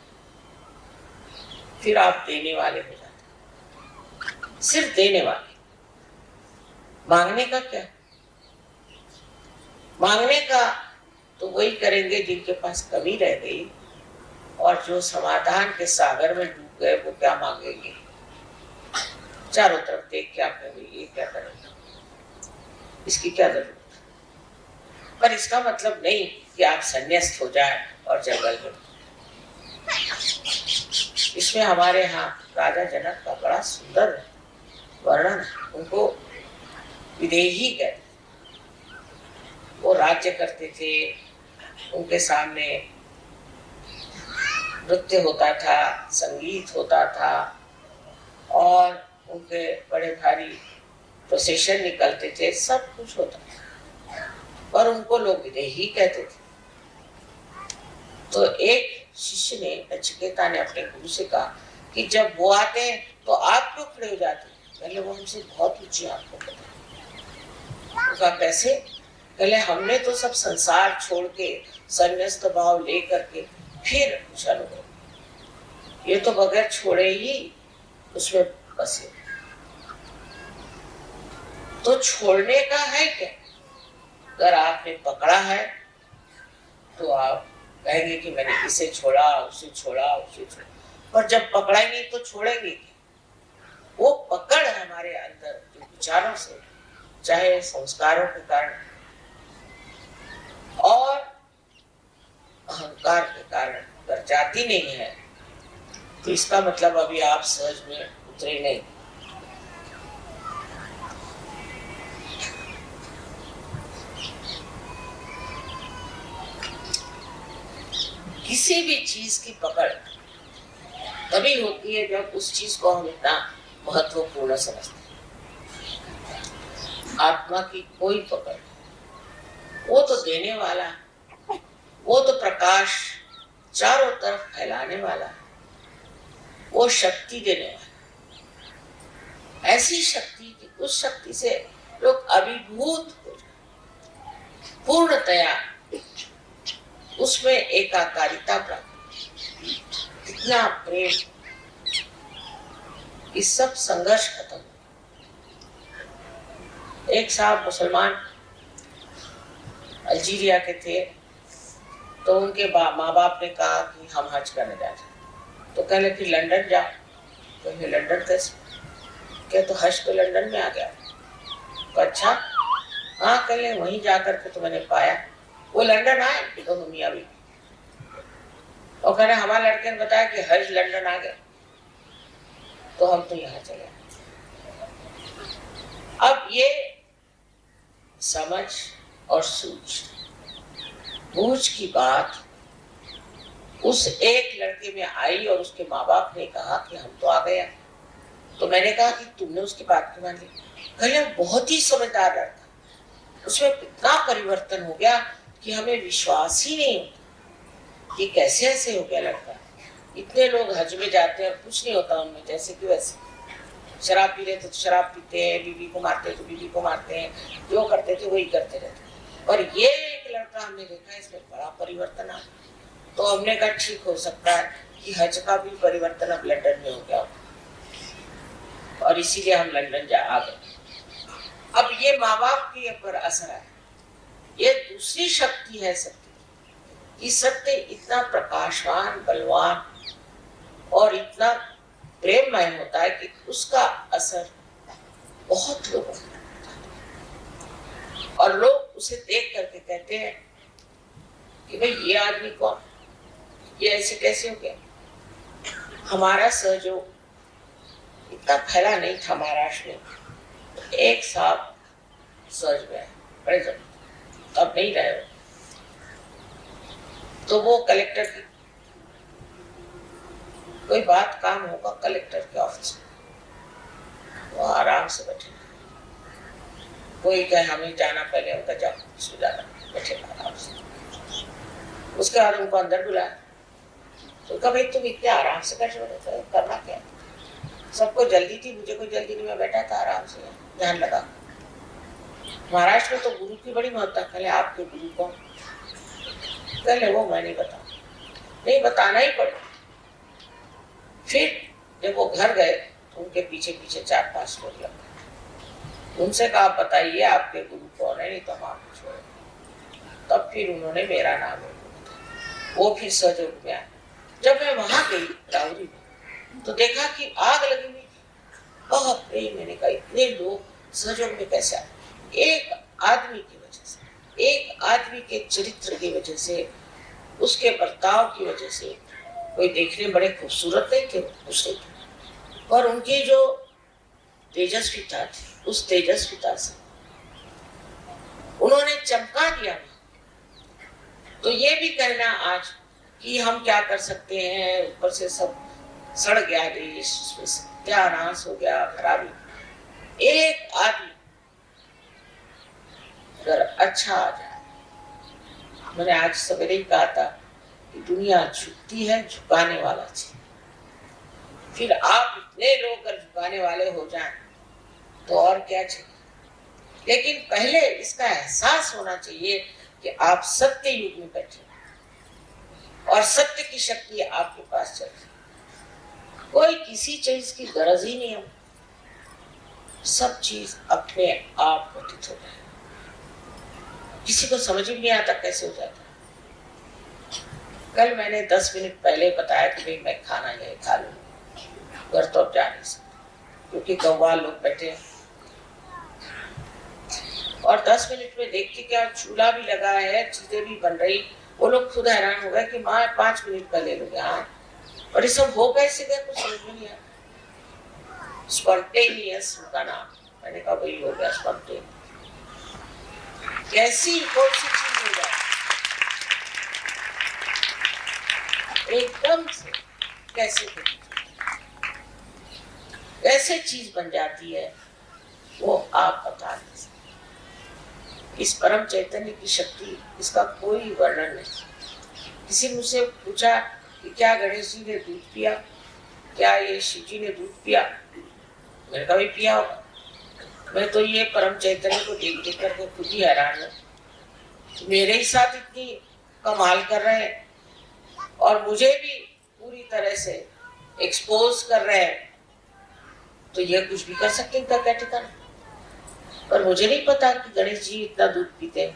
S1: फिर आप देने वाले हो जाते, सिर्फ देने वाले। मांगने का क्या, मांगने का तो वही करेंगे जिनके पास कमी रह गई और जो समाधान के सागर में डूब गए, वो क्या मांगेंगे। चारों तरफ देख क्या करेंगे, ये क्या करेंगे, इसकी क्या जरूरत। पर इसका मतलब नहीं कि आप संन्यास्त हो जाएं और जंगल में। इसमें हमारे यहाँ राजा जनक का बड़ा सुंदर वर्णन है। उनको विदेही कहते, वो राज्य करते थे, उनके सामने नृत्य होता था, संगीत होता था और उनके बड़े भारी प्रोसेशन निकलते थे, सब कुछ होता था, पर उनको लोग विदेही कहते थे। तो एक शिष्य ने, नचिकेता ने अपने गुरु से कहा कि जब वो आते हैं तो आप क्यों खड़े हो जाते हैं? पहले वो हमसे बहुत ऊंची, आपको पता। कहा कैसे? पहले हमने तो सब संसार छोड़ के संन्यास्त भाव लेकर के फिर कुछ अनुभव, ये तो बगैर छोड़े ही उसमें बसे। तो छोड़ने का है क्या? अगर आपने पकड़ा है तो आप कहेंगे कि मैंने इसे छोड़ा, उसे छोड़ा, उसे छोड़ा, पर जब पकड़ा ही नहीं तो छोड़ेंगे क्या? वो पकड़ हमारे अंदर जो विचारों से, चाहे संस्कारों के कारण और अहंकार के कारण अगर जाती नहीं है तो इसका मतलब अभी आप सहज में उतरे नहीं। किसी भी चीज की पकड़ तभी होती है जब उस चीज को हम इतना महत्वपूर्ण समझते हैं। आत्मा की कोई पकड़, वो तो देने वाला, वो तो प्रकाश चारों तरफ फैलाने वाला, वो शक्ति देने वाला। ऐसी शक्ति की, उस शक्ति से लोग अभिभूत हो जाए, पूर्णतया उसमें एकाकारिता प्राप्त, कितना प्रेम, इस सब संघर्ष खत्म। एक साहब मुसलमान अल्जीरिया के थे, तो उनके माँ बाप ने कहा कि हम हज करने जा रहे हैं। तो कहले कि लंदन जाओ। तो लंदन कैसे? क्या तो हज तो लंदन में आ गया। तो अच्छा, हाँ कहले वहीं जाकर के तो मैंने पाया। वो लंदन आए दोनों मियाँ बीवी, और कहने हमारे लड़के ने बताया कि हज लंदन आ गया, तो हम तो यहाँ चले आए। अब ये समझ और बूझ की बात उस एक लड़के में आई, और उसके माँ बाप ने कहा कि हम तो आ गए। तो मैंने कहा कि तुमने उसकी बात क्यों मान ली? कहले बहुत ही समझदार लड़का, उसमें इतना परिवर्तन हो गया कि हमें विश्वास ही नहीं होता कि कैसे ऐसे हो गया लड़का। इतने लोग हज में जाते हैं और कुछ नहीं होता उनमें, जैसे कि वैसे। शराब पी रहे थे तो शराब पीते हैं, बीवी को मारते तो बीवी को मारते हैं, जो करते थे वही करते रहते। और ये एक लड़का हमने देखा, इसमें बड़ा परिवर्तन आ। तो हमने कहा ठीक हो सकता है कि हज का भी परिवर्तन अब लंदन में हो गया, और इसीलिए हम लंदन आ गए। अब ये माँ बाप के ऊपर असर है। ये दूसरी शक्ति है सत्य की। सत्य इतना प्रकाशवान, बलवान और इतना प्रेममय होता है कि उसका असर बहुत लोगों को, और लोग उसे देख करके कहते हैं कि भाई ये आदमी कौन, ये ऐसे कैसे हो गया। हमारा सहयोग इतना फैला नहीं था महाराष्ट्र में। एक साहब सहज में बड़े जब अब नहीं रहे, तो वो कलेक्टर की कोई बात काम होगा कलेक्टर के ऑफिस में, वो आराम से बैठे। कोई कहे हमें जाना, पहले उनका जाओ सो जाना, बैठे आराम से। उसके बाद उनको अंदर बुलाया, तो कहा भाई तुम इतने आराम से बैठे हो, करना क्या? सबको जल्दी थी, मुझे कोई जल्दी नहीं, मैं बैठा था आराम से, ध्यान लगा। महाराष्ट्र में तो गुरु की बड़ी महत्ता। कहले आपके गुरु कौन? कहले वो मैं नहीं बताना ही पड़ेगा। फिर जब वो घर गए तो उनके पीछे पीछे 4-5 लोग लग गए। उनसे कहा बताइए आपके गुरु कौन है, नहीं तो हम आपको छोड़ेंगे। तब फिर उन्होंने मेरा नाम लिया। वो फिर सहयोग में आया। जब मैं वहां गई राउरी में, तो देखा कि आग लगी हुई। बहुत प्रेम। मैंने कहा इतने लोग सहयोग में कैसे आए? एक आदमी की वजह से, एक आदमी के चरित्र की वजह से, उसके बर्ताव की वजह से। कोई देखने बड़े खूबसूरत नहीं थे, उससे, पर उनकी जो तेजस्विता थी, उस तेजस्विता से उन्होंने चमका दिया। तो ये भी कहना आज कि हम क्या कर सकते हैं, ऊपर से सब सड़ गया देश, उसमें सत्यानाश हो गया, खराबी। एक आदमी अगर अच्छा आ जाए, मैंने आज सवेरे ही कहा था कि दुनिया झुकती है, झुकाने वाला चाहिए। फिर आप इतने लोग अगर झुकाने वाले हो जाएं तो और क्या चाहिए। लेकिन पहले इसका एहसास होना चाहिए कि आप सत्य युग में बैठे और सत्य की शक्ति आपके पास चल रही। कोई किसी चीज की गरज ही नहीं है, सब चीज अपने आप घटित हो जाए। किसी को समझ भी नहीं आता कैसे हो जाता। कल मैंने 10 मिनट पहले बताया कि भाई मैं खाना यही खा लूंगा, घर तो अब जा नहीं सकते क्योंकि कव्वाल लोग बैठे हैं। और 10 मिनट में देखते क्या चूल्हा भी लगा है, चीजें भी बन रही। वो लोग खुद हैरान हो गए कि माँ 5 मिनट पहले लोग यहाँ, और ये सब हो कैसे गया, कुछ समझ में नहीं आया। स्पॉन्टेनियस उनका नाम। मैंने कहा वही हो गया स्पॉन्टेनियस। कैसी कौन सी चीज हो जाए एकदम से, कैसे चीज बन जाती है वो आप बता नहीं सकते। इस परम चैतन्य की शक्ति, इसका कोई वर्णन नहीं। किसी ने मुझसे पूछा कि क्या गणेश जी ने दूध पिया, क्या ये शिव जी ने दूध पिया? मैंने कहा पिया होगा। मैं तो ये परम चैतन्य को देख देख करके खुद ही हैरान हूँ। मेरे ही साथ इतनी कमाल कर रहे हैं और मुझे भी पूरी तरह से एक्सपोज कर रहे हैं, तो ये कुछ भी कर सकते हैं क्या ठिकाना। पर मुझे नहीं पता कि गणेश जी इतना दूध पीते हैं।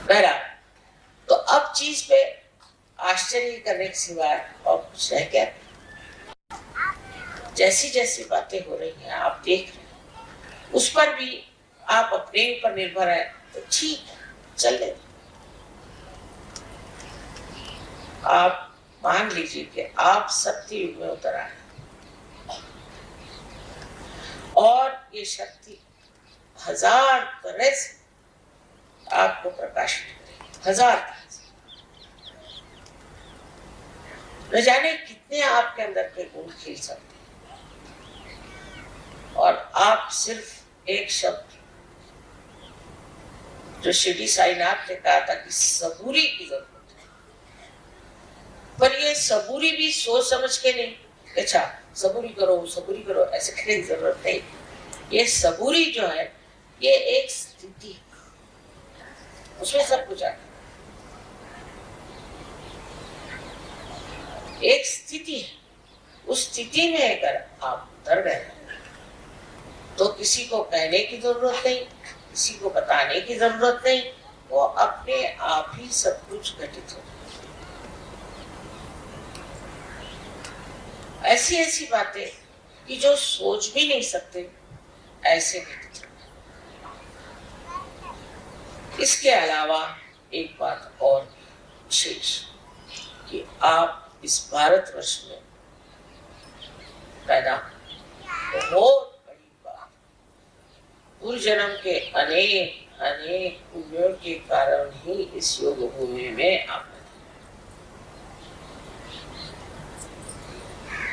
S1: बहरहाल, तो अब चीज पे आश्चर्य करने के सिवाय और कुछ रह गया। जैसी जैसी बातें हो रही हैं आप देख रहे हैं, उस पर भी आप अपने ऊपर निर्भर है तो ठीक है, चल ले। आप मान लीजिए कि आप सत्य युग में उतर आए और ये शक्ति 1000 तरह से आपको प्रकाशित करेगी, 1000 तरह से। न जाने कितने आपके अंदर के गुण खिल सकते हैं। और आप सिर्फ एक शब्द जो शिरडी साईनाथ ने कहा था कि सबूरी की जरूरत है, पर ये सबूरी भी सोच समझ के नहीं, अच्छा सबूरी करो ऐसे कहने की जरूरत नहीं। ये सबूरी जो है ये एक स्थिति है, उसमें सब कुछ आता है। एक स्थिति है, उस स्थिति में अगर आप उतर गए तो किसी को कहने की जरूरत नहीं, किसी को बताने की जरूरत नहीं, वो अपने आप ही सब कुछ घटित हो जाए। ऐसी ऐसी बातें कि जो सोच भी नहीं सकते ऐसे घटित हो। इसके अलावा एक बात और विशेष कि आप इस भारतवर्ष में पैदा, बहुत बड़ी बात, पूर्व जन्म के अनेक अनेक पुण्यों के कारण ही इस योग भूमि में आप,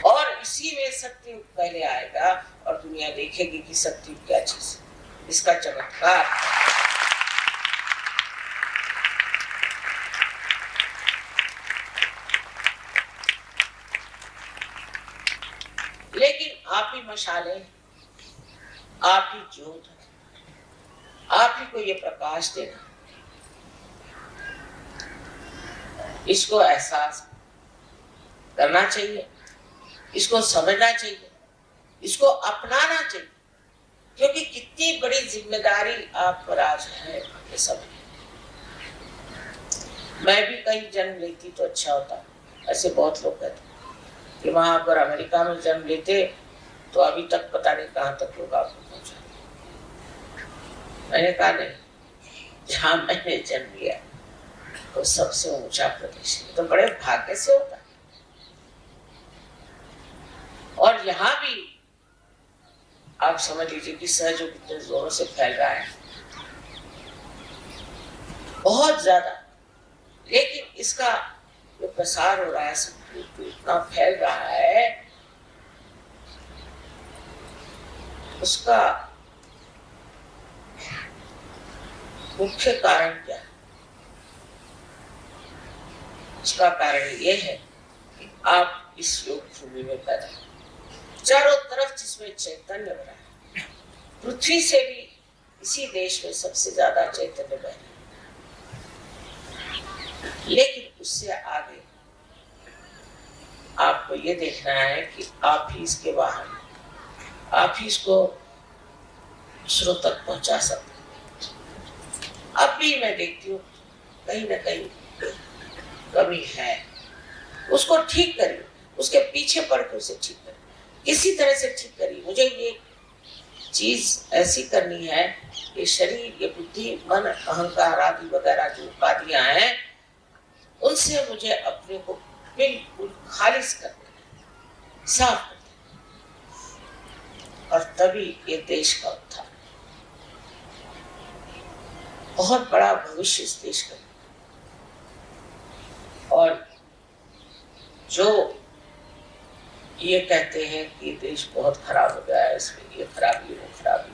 S1: और इसी में सत्युग पहले आएगा और दुनिया देखेगी कि सत्युग क्या चीज है, इसका चमत्कार। लेकिन आप ही मशाले, आप ही ज्योत, आप ही को ये प्रकाश देना, इसको एहसास करना चाहिए, इसको समझना चाहिए, इसको अपनाना चाहिए, क्योंकि कितनी बड़ी जिम्मेदारी आप पर आज है ये सब। मैं भी कहीं जन्म लेती तो अच्छा होता, ऐसे बहुत लोग कहते कि वहां पर अमेरिका में जन्म लेते तो अभी तक पता नहीं कहां तक लोग आपको पहुंचा। मैंने कहा नहीं, जहां मैंने जन्म लिया तो सबसे ऊंचा प्रदेश है, तो बड़े भाग्य से होता है। और यहाँ भी आप समझ लीजिए कि सहयोग कितने जोरों से फैल रहा है, बहुत ज्यादा। लेकिन इसका जो प्रसार हो रहा है सब इतना फैल रहा है, उसका मुख्य कारण क्या है? उसका कारण यह है कि आप इस योग भूमि में पैदा, चारों तरफ जिसमें चैतन्य हो रहा है, पृथ्वी से भी इसी देश में सबसे ज्यादा चैतन्य बह रहा है। लेकिन उससे आगे आपको ये देखना है कि आप ही इसके वाहन, आप ही इसको दूसरों तक पहुंचा सकते। अब भी मैं देखती हूँ कहीं ना कहीं कमी है, उसको ठीक करिए, उसके पीछे पड़ के उसे ठीक करिए, किसी तरह से ठीक करिए। मुझे ये चीज ऐसी करनी है कि शरीर, ये बुद्धि, मन, अहंकार आदि वगैरह जो उपाधियां हैं, उनसे मुझे अपने को बिल्कुल खालिज कर देना, साफ कर देना, और तभी ये देश का उत्थान, बहुत बड़ा भविष्य इस देश का। और जो ये कहते हैं कि देश बहुत खराब हो गया है, इसमें ये खराबी वो खराबी,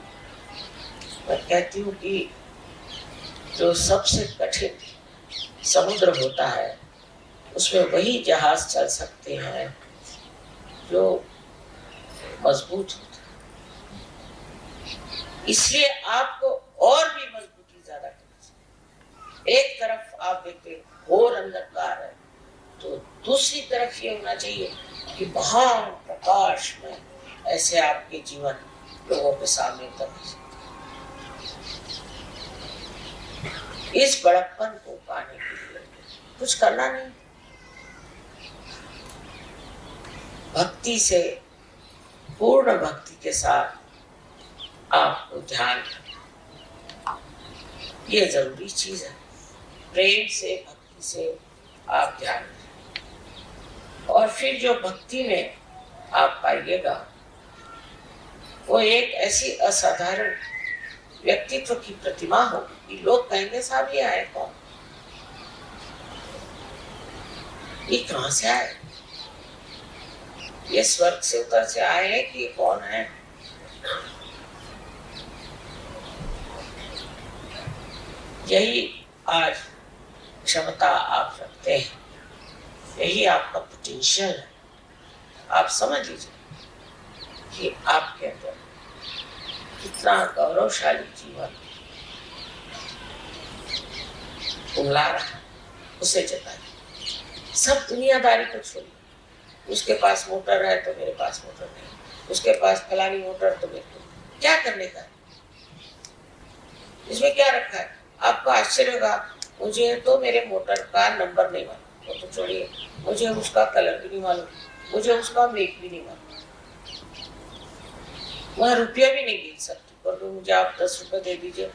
S1: मैं कहती हूँ कि जो सबसे कठिन समुद्र होता है उसमें वही जहाज चल सकते हैं जो मजबूत होता है। इसलिए आपको और भी मजबूती ज्यादा करनी चाहिए। एक तरफ आप देखते घोर अंधकार है, तो दूसरी तरफ ये होना चाहिए कि महान प्रकाश में ऐसे आपके जीवन लोगों के सामने तक इस बड़प्पन को पाने के लिए कुछ करना नहीं, भक्ति से, पूर्ण भक्ति के साथ आपको ध्यान, ये जरूरी चीज है। प्रेम से, भक्ति से आप ध्यान, और फिर जो भक्ति में आप पाइएगा वो एक ऐसी असाधारण व्यक्तित्व की प्रतिमा होगी कि लोग कहेंगे साहब ये आए कौन, ये कहां से आए, ये स्वर्ग से उतर से आए हैं कि ये कौन है। यही आज क्षमता आप रखते हैं, यही आपका पोटेंशियल है। आप समझ लीजिए कि आपके अंदर कितना गौरवशाली जीवन उमला रहा है, उसे जताइए। सब दुनियादारी को छोड़िए, उसके पास मोटर है तो मेरे पास मोटर नहीं, उसके पास फलानी मोटर तो मेरे को क्या करने का है, इसमें क्या रखा है। आपको आश्चर्य होगा, मुझे तो मेरे मोटर का नंबर नहीं मालूम, वो तो छोड़िए, मुझे उसका कलर भी नहीं मालूम, मुझे उसका मेक भी नहीं मालूम, वह रुपया भी नहीं गिन सकती। और तो मुझे आप 10 रुपए दे दीजिए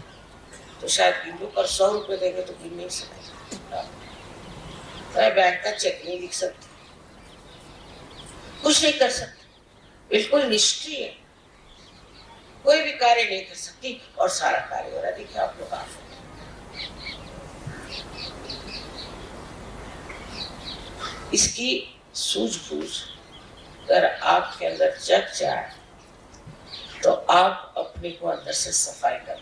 S1: तो शायद गिन लूं, पर 100 रुपए देंगे तो गिन नहीं सकता। मैं बैंक का चेक नहीं लिख सकती, कुछ नहीं कर सकती, बिल्कुल निष्क्रिय, कोई भी कार्य नहीं कर सकती और सारा कार्य हो रहा। देखिए आप लोग, आप इसकी सूझबूझ अगर आपके अंदर जग जाए तो आप अपने को अंदर से सफाई कर,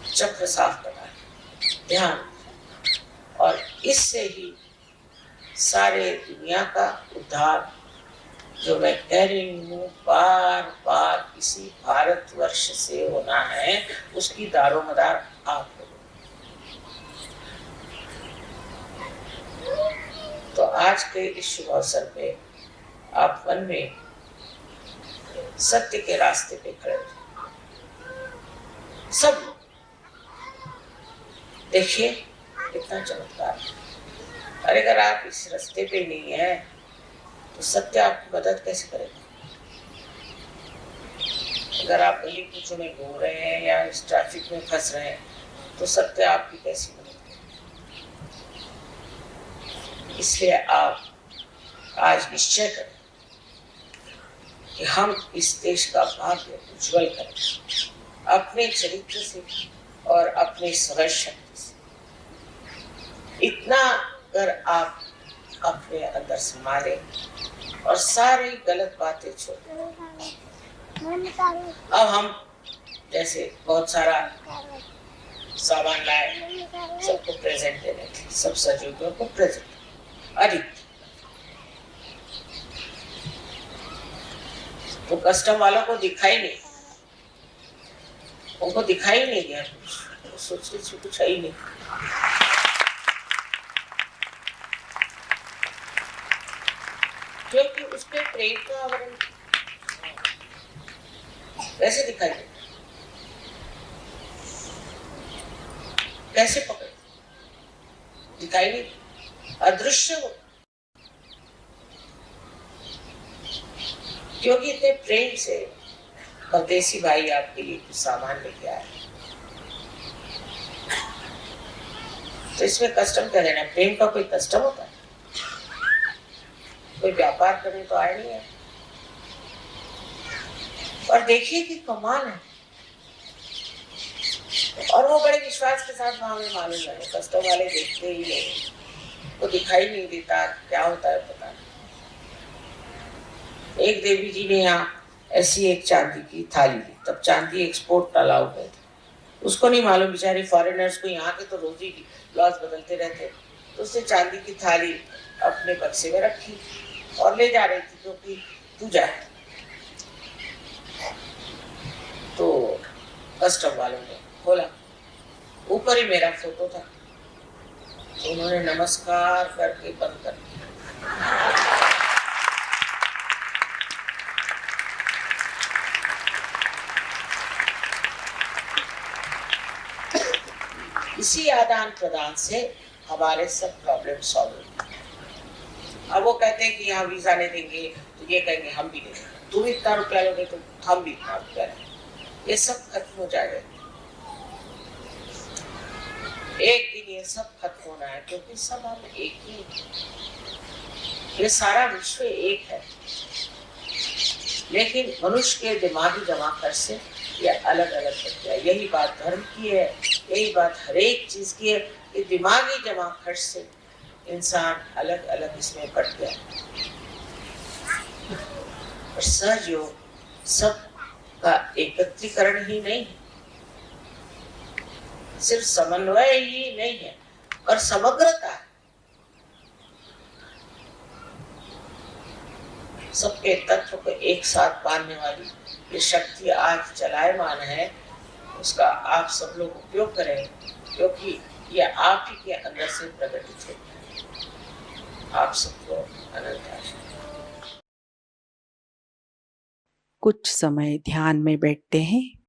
S1: चक्र साफ करना, ध्यान, और इससे ही सारे दुनिया का उद्धार, जो मैं कह रही हूँ बार बार, इसी भारतवर्ष से होना है, उसकी दारोमदार आप हो। तो आज के इस शुभ अवसर पे आप मन में सत्य के रास्ते पे खड़े सब देखिए कितना चमत्कार है। अरे अगर आप इस रास्ते पे नहीं है तो सत्य आपकी मदद कैसे करेगा। अगर आप गली कूचों में घूम रहे हैं या इस ट्रैफिक में फंस रहे हैं तो सत्य आपकी कैसी मदद करेगा। इसलिए आप आज निश्चय करें कि हम इस देश का भाग्य उज्जवल करें, अपने चरित्र से और अपनी सहज शक्ति से। इतना अगर आप अपने अंदर संभाले और सारी गलत बातें छोड़, अब हम जैसे बहुत सारा सामान लाए, सबको प्रेजेंट देने थे, सब सहयोगियों को प्रेजेंट, अधिक तो कस्टम वालों को दिखाई नहीं, उनको दिखाई नहीं गया, सोच रही कुछ है ही नहीं। क्योंकि उसके प्रेम का आवरण कैसे दिखाई दे, कैसे पकड़े, दिखाई नहीं, अदृश्य हो। क्योंकि इतने प्रेम से परदेसी भाई आपके लिए कुछ सामान लेके आए, तो इसमें कस्टम क्या देना। प्रेम का कोई कस्टम होता है, कोई व्यापार करने तो आया नहीं है। और देखिए कि कमाल है, और वो बड़े विश्वास के साथ हमें मालूम है, कस्टम वाले देखते ही नहीं, वो दिखाई नहीं देता क्या होता है पता नहीं। एक देवी जी ने यहाँ ऐसी एक चांदी की थाली ली, तब चांदी एक्सपोर्ट अलाउड है, उसको नहीं मालूम, बेचारे फॉरेनर्स को यहाँ के तो रोज ही लॉज बदलते रहते, तो उसने चांदी की थाली अपने बक्से में रखी और ले जा रही थी, क्योंकि तू जाए। तो कस्टम वालों ने खोला, ऊपर ही मेरा फोटो था, तो उन्होंने नमस्कार करके बंद कर दिया। इसी आदान प्रदान से हमारे सब प्रॉब्लम सॉल्व होते हैं। अब वो कहते हैं कि यहाँ वीजा नहीं देंगे, तो ये कहेंगे हम भी देंगे, तुम इतना रुपया लोगे तो हम भी इतना रुपया लेंगे। ये सब खत्म हो जाएगा, एक दिन ये सब खत्म होना है, क्योंकि सब हम एक ही हैं। ये सारा विश्व एक है, लेकिन मनुष्य के दिमागी जमाखर्च से ये अलग अलग हो गया। यही बात धर्म की है, यही बात हर एक चीज की है कि दिमागी जमाखर्च से इंसान अलग अलग इसमें बट गया। और सहयोग सब का एकत्रीकरण ही नहीं है, सिर्फ समन्वय ही नहीं है, और समग्रता है। सबके तत्व को एक साथ बांधने वाली ये शक्ति आज चलायमान है, उसका आप सब लोग उपयोग करें, क्योंकि ये आप ही के अंदर से प्रकटित होता है। आप सबको अनंत आशीर्वाद।
S2: कुछ समय ध्यान में बैठते हैं।